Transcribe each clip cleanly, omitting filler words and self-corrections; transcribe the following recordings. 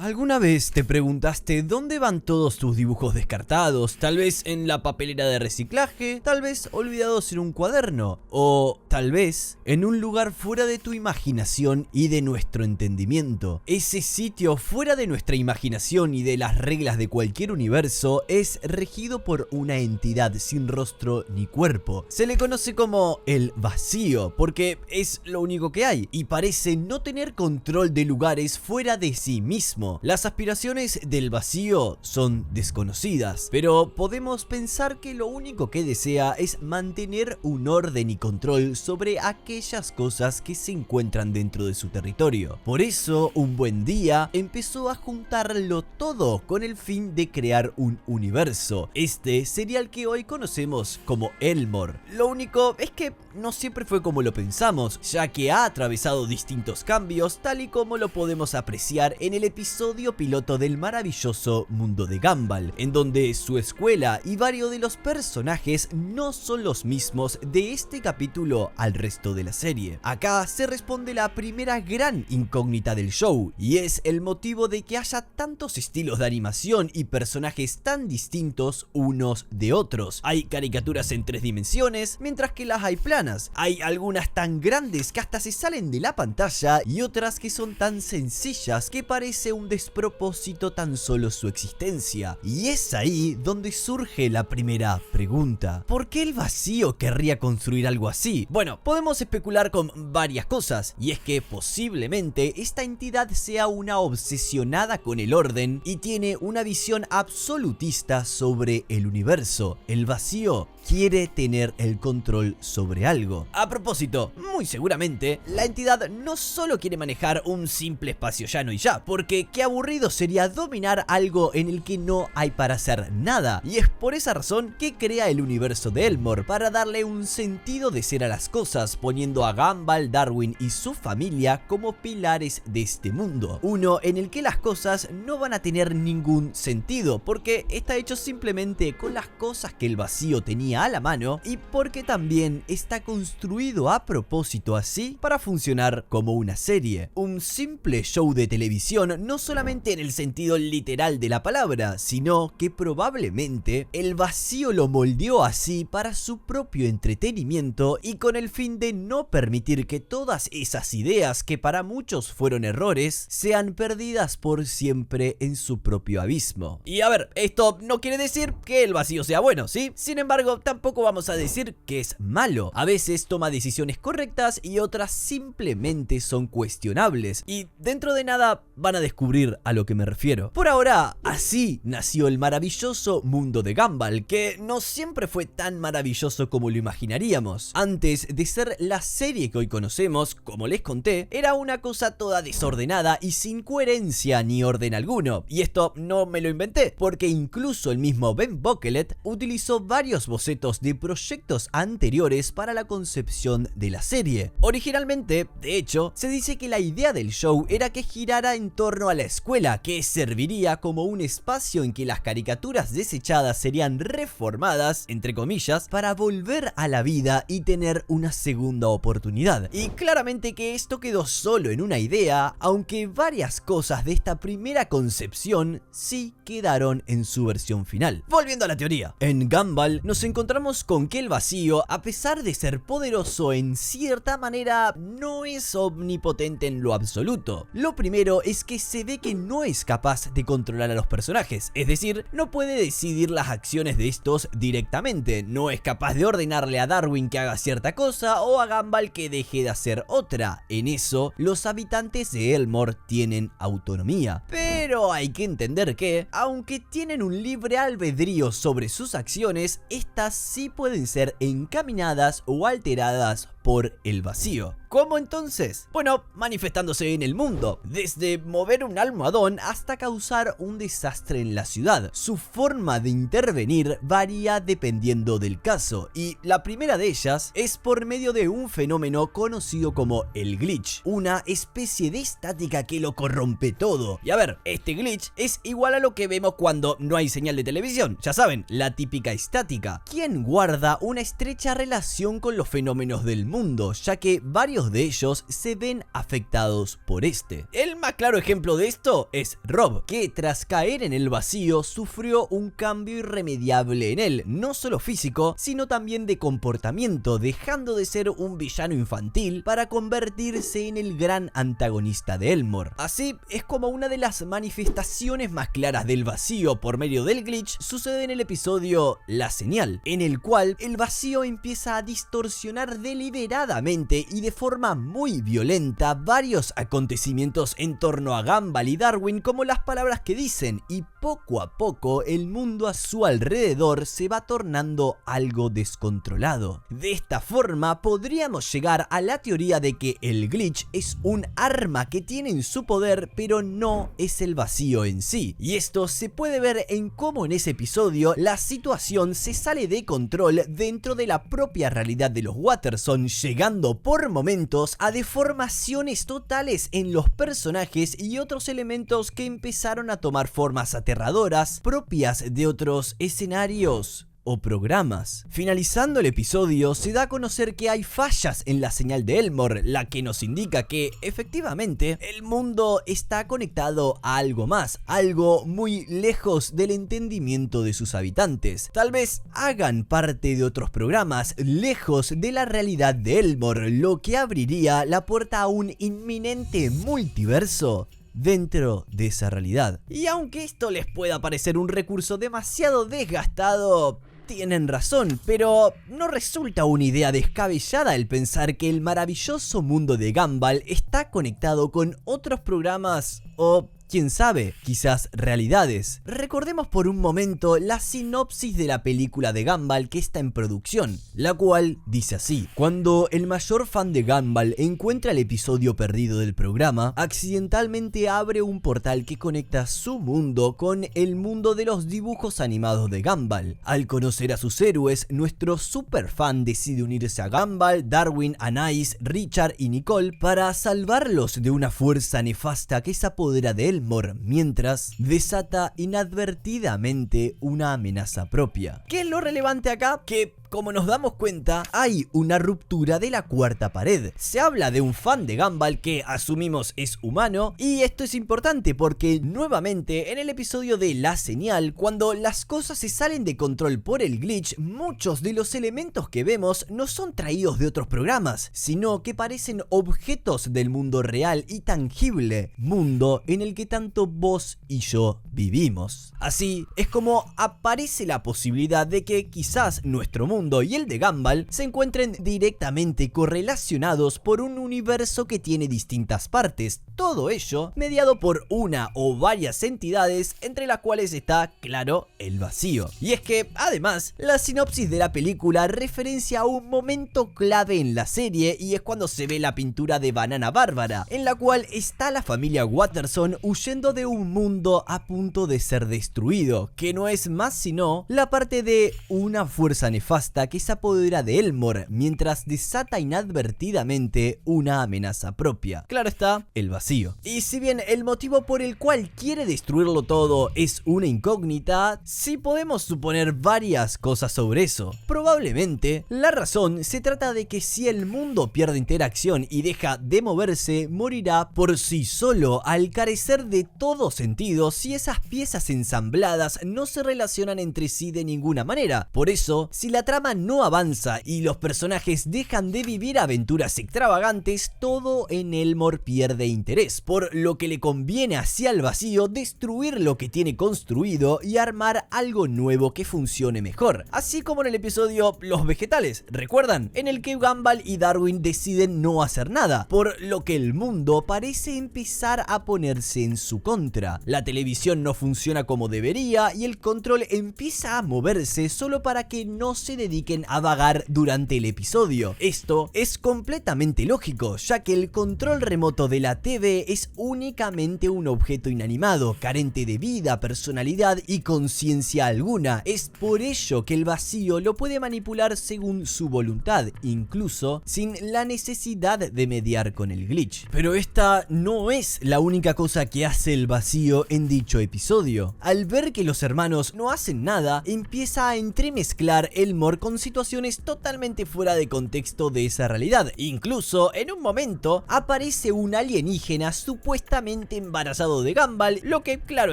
¿Alguna vez te preguntaste dónde van todos tus dibujos descartados? Tal vez en la papelera de reciclaje, tal vez olvidados en un cuaderno, o tal vez en un lugar fuera de tu imaginación y de nuestro entendimiento. Ese sitio fuera de nuestra imaginación y de las reglas de cualquier universo es regido por una entidad sin rostro ni cuerpo. Se le conoce como el vacío, porque es lo único que hay y parece no tener control de lugares fuera de sí mismo. Las aspiraciones del vacío son desconocidas, pero podemos pensar que lo único que desea es mantener un orden y control sobre aquellas cosas que se encuentran dentro de su territorio. Por eso, un buen día empezó a juntarlo todo con el fin de crear un universo. Este sería el que hoy conocemos como Elmore. Lo único es que no siempre fue como lo pensamos, ya que ha atravesado distintos cambios, tal y como lo podemos apreciar en el episodio piloto del maravilloso mundo de Gumball, en donde su escuela y varios de los personajes no son los mismos de este capítulo al resto de la serie. Acá se responde la primera gran incógnita del show, y es el motivo de que haya tantos estilos de animación y personajes tan distintos unos de otros. Hay caricaturas en 3 dimensiones, mientras que las hay planas. Hay algunas tan grandes que hasta se salen de la pantalla y otras que son tan sencillas que parece un despropósito tan solo su existencia. Y es ahí donde surge la primera pregunta: ¿por qué el vacío querría construir algo así? Bueno, podemos especular con varias cosas, y es que posiblemente esta entidad sea una obsesionada con el orden y tiene una visión absolutista sobre el universo. El vacío quiere tener el control sobre algo. A propósito, muy seguramente, la entidad no solo quiere manejar un simple espacio llano y ya, porque qué aburrido sería dominar algo en el que no hay para hacer nada, y es por esa razón que crea el universo de Elmore, para darle un sentido de ser a las cosas, poniendo a Gumball, Darwin y su familia como pilares de este mundo, uno en el que las cosas no van a tener ningún sentido, porque está hecho simplemente con las cosas que el vacío tenía a la mano, y porque también está construido a propósito así para funcionar como una serie, un simple show de televisión, no solamente en el sentido literal de la palabra, sino que probablemente el vacío lo moldeó así para su propio entretenimiento y con el fin de no permitir que todas esas ideas que para muchos fueron errores sean perdidas por siempre en su propio abismo. Y a ver, esto no quiere decir que el vacío sea bueno, ¿sí? Sin embargo, tampoco vamos a decir que es malo. A veces toma decisiones correctas y otras simplemente son cuestionables, y dentro de nada van a descubrir a lo que me refiero. Por ahora, así nació el maravilloso mundo de Gumball, que no siempre fue tan maravilloso como lo imaginaríamos. Antes de ser la serie que hoy conocemos, como les conté, era una cosa toda desordenada y sin coherencia ni orden alguno. Y esto no me lo inventé, porque incluso el mismo Ben Bucklet utilizó varios bocetos de proyectos anteriores para la concepción de la serie. Originalmente, de hecho, se dice que la idea del show era que girara en torno a la escuela, que serviría como un espacio en que las caricaturas desechadas serían reformadas, entre comillas, para volver a la vida y tener una segunda oportunidad. Y claramente que esto quedó solo en una idea, aunque varias cosas de esta primera concepción sí quedaron en su versión final. Volviendo a la teoría, en Gumball nos encontramos con que el vacío, a pesar de ser poderoso en cierta manera, no es omnipotente en lo absoluto. Lo primero es que se ve que no es capaz de controlar a los personajes, es decir, no puede decidir las acciones de estos directamente, no es capaz de ordenarle a Darwin que haga cierta cosa o a Gumball que deje de hacer otra. En eso, los habitantes de Elmore tienen autonomía, pero hay que entender que, aunque tienen un libre albedrío sobre sus acciones, estas sí pueden ser encaminadas o alteradas por el vacío. ¿Cómo entonces? Bueno, manifestándose en el mundo, desde mover un almohadón hasta causar un desastre en la ciudad. Su forma de intervenir varía dependiendo del caso, y la primera de ellas es por medio de un fenómeno conocido como el glitch, una especie de estática que lo corrompe todo. Y a ver, este glitch es igual a lo que vemos cuando no hay señal de televisión, ya saben, la típica estática, quien guarda una estrecha relación con los fenómenos del mundo, ya que varios varios de ellos se ven afectados por este. El más claro ejemplo de esto es Rob, que tras caer en el vacío sufrió un cambio irremediable en él, no solo físico, sino también de comportamiento, dejando de ser un villano infantil para convertirse en el gran antagonista de Elmore. Así es como una de las manifestaciones más claras del vacío por medio del glitch sucede en el episodio La Señal, en el cual el vacío empieza a distorsionar deliberadamente y de forma muy violenta varios acontecimientos en torno a Gumball y Darwin, como las palabras que dicen, y poco a poco el mundo a su alrededor se va tornando algo descontrolado. De esta forma podríamos llegar a la teoría de que el glitch es un arma que tiene en su poder, pero no es el vacío en sí. Y esto se puede ver en cómo en ese episodio la situación se sale de control dentro de la propia realidad de los Watterson, llegando por momentos a deformaciones totales en los personajes y otros elementos que empezaron a tomar formas aterradoras propias de otros escenarios o programas. Finalizando el episodio, se da a conocer que hay fallas en la señal de Elmore, la que nos indica que efectivamente el mundo está conectado a algo más, algo muy lejos del entendimiento de sus habitantes. Tal vez hagan parte de otros programas, lejos de la realidad de Elmore, lo que abriría la puerta a un inminente multiverso dentro de esa realidad. Y aunque esto les pueda parecer un recurso demasiado desgastado, tienen razón, pero no resulta una idea descabellada el pensar que el maravilloso mundo de Gumball está conectado con otros programas o, quién sabe, quizás realidades. Recordemos por un momento la sinopsis de la película de Gumball que está en producción, la cual dice así: cuando el mayor fan de Gumball encuentra el episodio perdido del programa, accidentalmente abre un portal que conecta su mundo con el mundo de los dibujos animados de Gumball. Al conocer a sus héroes, nuestro super fan decide unirse a Gumball, Darwin, Anais, Richard y Nicole para salvarlos de una fuerza nefasta que se apodera de Elmore, mientras desata inadvertidamente una amenaza propia. ¿Qué es lo relevante acá? Que, como nos damos cuenta, hay una ruptura de la cuarta pared. Se habla de un fan de Gumball que asumimos es humano, y esto es importante porque nuevamente en el episodio de La Señal, cuando las cosas se salen de control por el glitch, muchos de los elementos que vemos no son traídos de otros programas, sino que parecen objetos del mundo real y tangible, mundo en el que tanto vos y yo vivimos. Así es como aparece la posibilidad de que quizás nuestro mundo y el de Gumball se encuentren directamente correlacionados por un universo que tiene distintas partes, todo ello mediado por una o varias entidades, entre las cuales está, claro, el vacío. Y es que, además, la sinopsis de la película referencia a un momento clave en la serie, y es cuando se ve la pintura de Banana Bárbara, en la cual está la familia Watterson huyendo de un mundo a punto de ser destruido, que no es más sino la parte de una fuerza nefasta que se apodera de Elmore mientras desata inadvertidamente una amenaza propia. Claro está, el vacío. Y si bien el motivo por el cual quiere destruirlo todo es una incógnita, sí podemos suponer varias cosas sobre eso. Probablemente la razón se trata de que si el mundo pierde interacción y deja de moverse, morirá por sí solo al carecer de todo sentido si esas piezas ensambladas no se relacionan entre sí de ninguna manera. Por eso, si la trama no avanza y los personajes dejan de vivir aventuras extravagantes, todo en Elmore pierde interés, por lo que le conviene hacia el vacío destruir lo que tiene construido y armar algo nuevo que funcione mejor. Así como en el episodio Los Vegetales, ¿recuerdan? En el que Gumball y Darwin deciden no hacer nada, por lo que el mundo parece empezar a ponerse en su contra. La televisión no funciona como debería y el control empieza a moverse solo para que no se dediquen a vagar durante el episodio. Esto es completamente lógico, ya que el control remoto de la TV es únicamente un objeto inanimado, carente de vida, personalidad y conciencia alguna. Es por ello que el vacío lo puede manipular según su voluntad, incluso sin la necesidad de mediar con el glitch. Pero esta no es la única cosa que hace el vacío en dicho episodio. Al ver que los hermanos no hacen nada, empieza a entremezclar Elmore humor con situaciones totalmente fuera de contexto de esa realidad. Incluso en un momento aparece un alienígena supuestamente embarazado de Gumball, lo que claro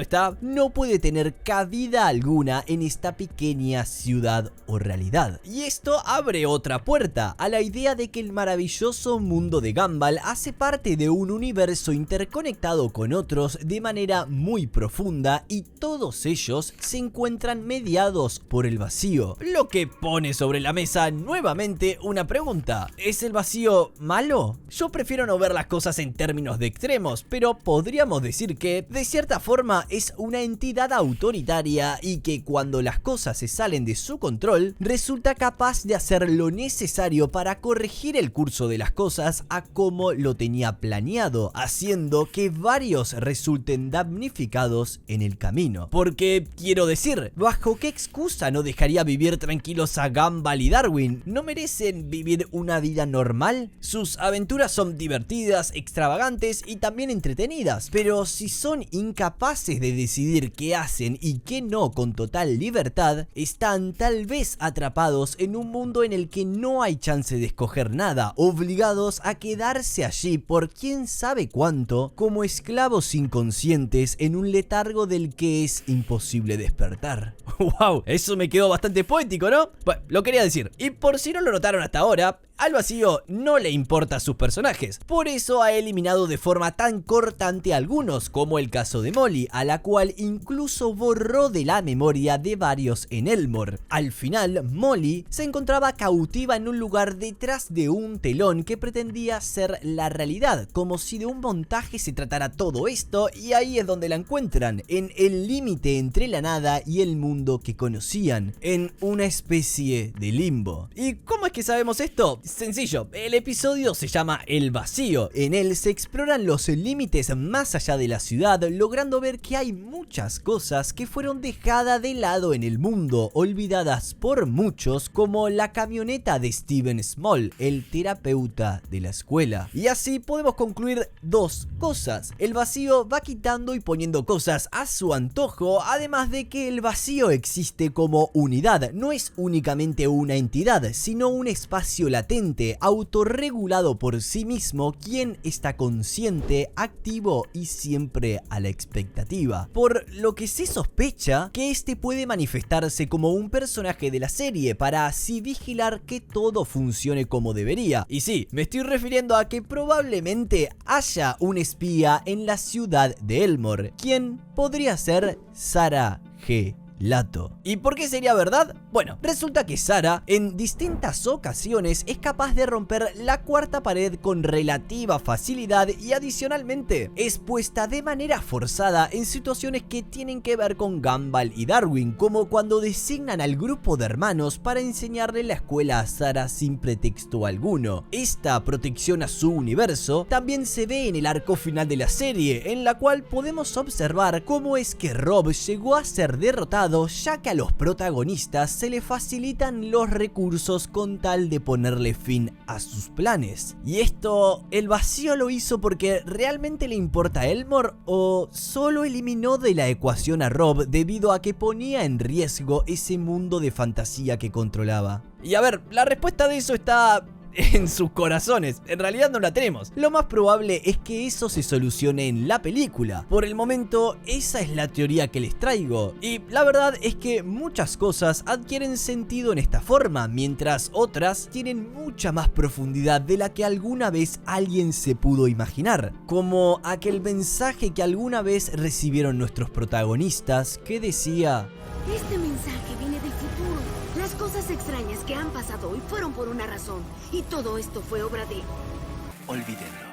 está, no puede tener cabida alguna en esta pequeña ciudad o realidad. Y esto abre otra puerta a la idea de que el maravilloso mundo de Gumball hace parte de un universo interconectado con otros de manera muy profunda y todos ellos se encuentran mediados por el vacío, lo que pone sobre la mesa nuevamente una pregunta: ¿es el vacío malo? Yo prefiero no ver las cosas en términos de extremos, pero podríamos decir que de cierta forma es una entidad autoritaria y que cuando las cosas se salen de su control resulta capaz de hacer lo necesario para corregir el curso de las cosas a como lo tenía planeado, haciendo que varios resulten damnificados en el camino. Porque quiero decir, ¿bajo qué excusa no dejaría vivir tranquilos a Gumball y Darwin? ¿No merecen vivir una vida normal? Sus aventuras son divertidas, extravagantes y también entretenidas, pero si son incapaces de decidir qué hacen y qué no con total libertad, están tal vez atrapados en un mundo en el que no hay chance de escoger nada, obligados a quedarse allí por quién sabe cuánto, como esclavos inconscientes en un letargo del que es imposible despertar. ¡Wow! Eso me quedó bastante poético, ¿no? Bueno, lo quería decir. Y por si no lo notaron hasta ahora, al vacío no le importa a sus personajes, por eso ha eliminado de forma tan cortante a algunos, como el caso de Molly, a la cual incluso borró de la memoria de varios en Elmore. Al final, Molly se encontraba cautiva en un lugar detrás de un telón que pretendía ser la realidad, como si de un montaje se tratara todo esto, y ahí es donde la encuentran, en el límite entre la nada y el mundo que conocían, en una especie de limbo. ¿Y cómo es que sabemos esto? Sencillo, el episodio se llama El Vacío. En él se exploran los límites más allá de la ciudad, logrando ver que hay muchas cosas que fueron dejadas de lado en el mundo, olvidadas por muchos, como la camioneta de Steven Small, el terapeuta de la escuela. Y así podemos concluir dos cosas: el vacío va quitando y poniendo cosas a su antojo, además de que el vacío existe como unidad, no es únicamente una entidad, sino un espacio latente, autorregulado por sí mismo, quien está consciente, activo y siempre a la expectativa. Por lo que se sospecha que este puede manifestarse como un personaje de la serie para así vigilar que todo funcione como debería. Y sí, me estoy refiriendo a que probablemente haya un espía en la ciudad de Elmore, quien podría ser Sarah G. Lato. ¿Y por qué sería verdad? Bueno, resulta que Sarah en distintas ocasiones es capaz de romper la cuarta pared con relativa facilidad y adicionalmente es puesta de manera forzada en situaciones que tienen que ver con Gumball y Darwin, como cuando designan al grupo de hermanos para enseñarle la escuela a Sarah sin pretexto alguno. Esta protección a su universo también se ve en el arco final de la serie, en la cual podemos observar cómo es que Rob llegó a ser derrotado, ya que a los protagonistas se le facilitan los recursos con tal de ponerle fin a sus planes. ¿Y esto, el vacío lo hizo porque realmente le importa a Elmore o solo eliminó de la ecuación a Rob debido a que ponía en riesgo ese mundo de fantasía que controlaba? Y a ver, la respuesta de eso está en sus corazones, en realidad no la tenemos. Lo más probable es que eso se solucione en la película. Por el momento, esa es la teoría que les traigo. Y la verdad es que muchas cosas adquieren sentido en esta forma, mientras otras tienen mucha más profundidad de la que alguna vez alguien se pudo imaginar. Como aquel mensaje que alguna vez recibieron nuestros protagonistas que decía: este mensaje viene del futuro. Las cosas extrañas que han pasado hoy fueron por una razón. Y todo esto fue obra de... olvídenlo.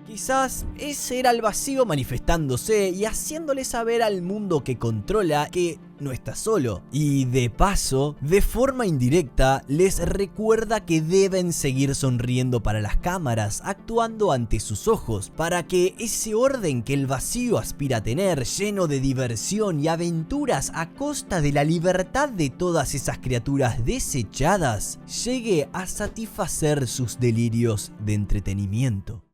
Quizás ese era el vacío manifestándose y haciéndole saber al mundo que controla que no está solo. Y de paso, de forma indirecta, les recuerda que deben seguir sonriendo para las cámaras, actuando ante sus ojos, para que ese orden que el vacío aspira a tener, lleno de diversión y aventuras a costa de la libertad de todas esas criaturas desechadas, llegue a satisfacer sus delirios de entretenimiento.